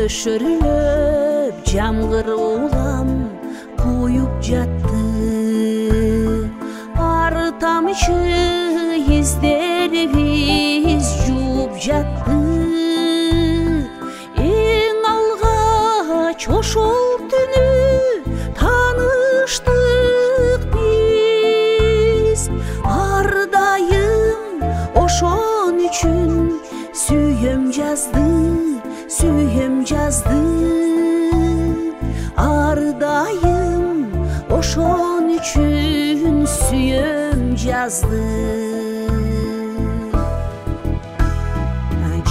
Nöşürülüp jamgır ulam kuyup jattı. Ar tamчы izlerimiz juup jattı. Eң alгач ошол түнү tanıştık biz. Ардайым ошон үчүн сүйөм жазды, сүйөм жазды. Ардайым ошон үчүн сүйөм жазды.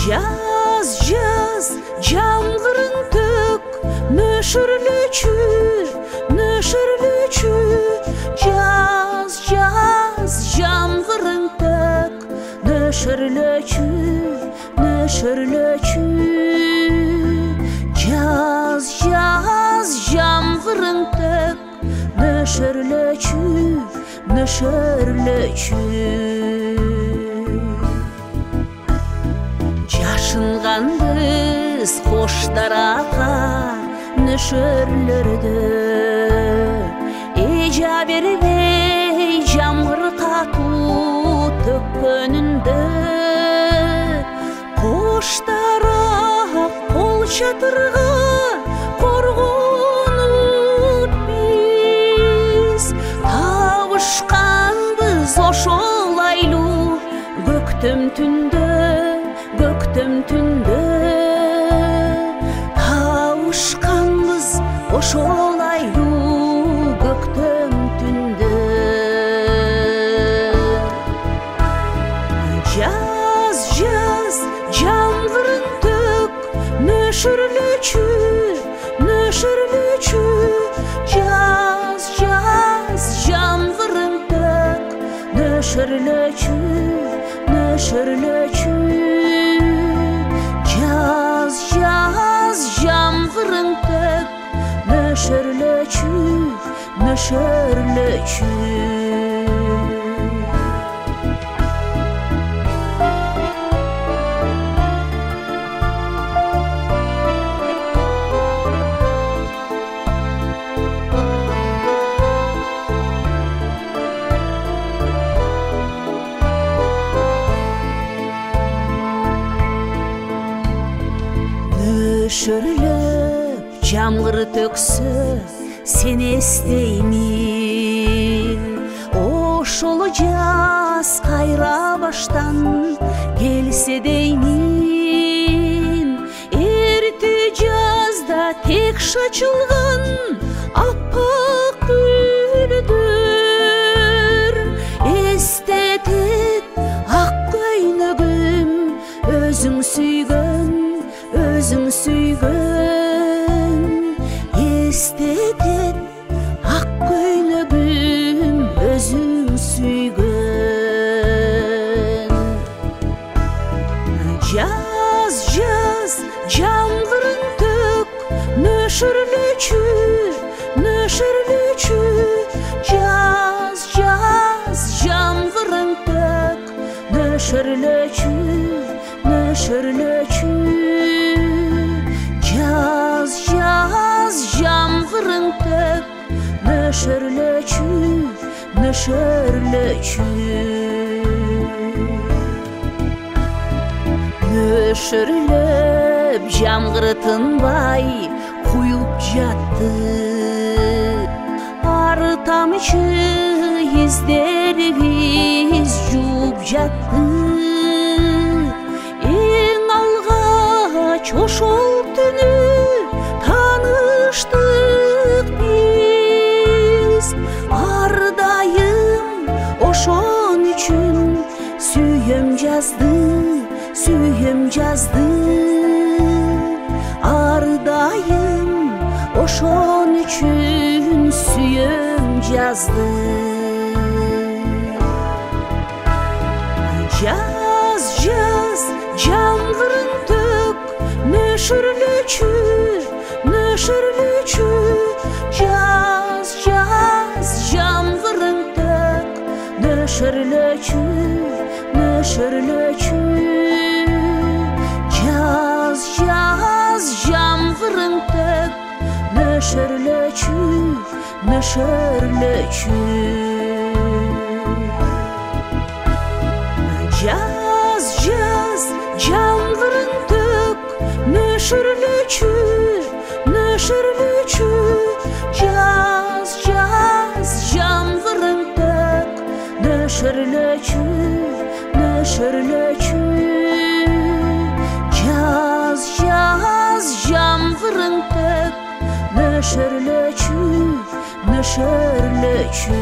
Жаз, жаз, жамгырың тök, нөшүрлүчү, нөшүрлүчү. Жаз, жаз, жамгырың тök, нөшүрлүчү, нөшүрлүчү. Жаз, жаз, жамгырың тök, нөшүрлүчү, нөшүрлүчү. Жашынганбыз кош даракка нөшөрлөрдө. Эжа бербей жамгыр катуу төккөнүндө. Кош дарак кол чатырга коргонуп биз табышканбыз ошол айлуу көктөм түндө, көктөм түндө. Табышканбыз ошол айлуу көктөм түндө. Жаз, жаз, жамгырың тök, нөшүрлүчү, нөшүрлүчү. Жаз, жаз, жамгырың тök, нөшүрлүчү, нөшүрлүчү. Жаз, жаз, жамгырың тök, нөшүрлүчү, нөшүрлүчү. Nöşürülüp jamgыр tökсө сен эстеймин. Ошол жаз кайра баштан келсе деймин. Эрте жазда тек шачылган аппак гүлдөр эстетет ак көйнөгүм. Өзүң сүйгөн, өзүң сүйгөн эстетет ак көйнөгүм. Өзүң сүйгөн. Жаз, жаз, жамгырың тök, нөшүрлүчү, нөшүрлүчү. Жаз, жаз, жамгырың тök, нөшүрлүчү, нөшүрлүчү. Жаз, жаз, жамгырың тök, нөшүрлүчү, нөшүрлүчү. Нөшүрлүп жамгыр тынбай куюп жатты. Ар тамчы издерибиз жууп жатты. Эң алгач ошол түнү tanıştık biz. Ардайым ошон үчүн сүйөм жазды, сүйөм жазды. Ардайым ошон үчүн сүйөм жазды. Жаз, жаз, жамгырың тök, нөшүрлүчү, нөшүрлүчү. Жаз, жаз, жамгырың тök, нөшүрлүчү, нөшүрлүчү. Жаз, жаз, жамгырың nöşerleçü, nöşerleçü. Caz, caz, canların tök, nöşerleçü, nöşerleçü. Caz, caz, canların tök, nöşerleçü, nöşerleçü. Caz, caz, canların tök, nöşerleçü, nöşerleçü,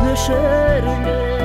nöşerleçü.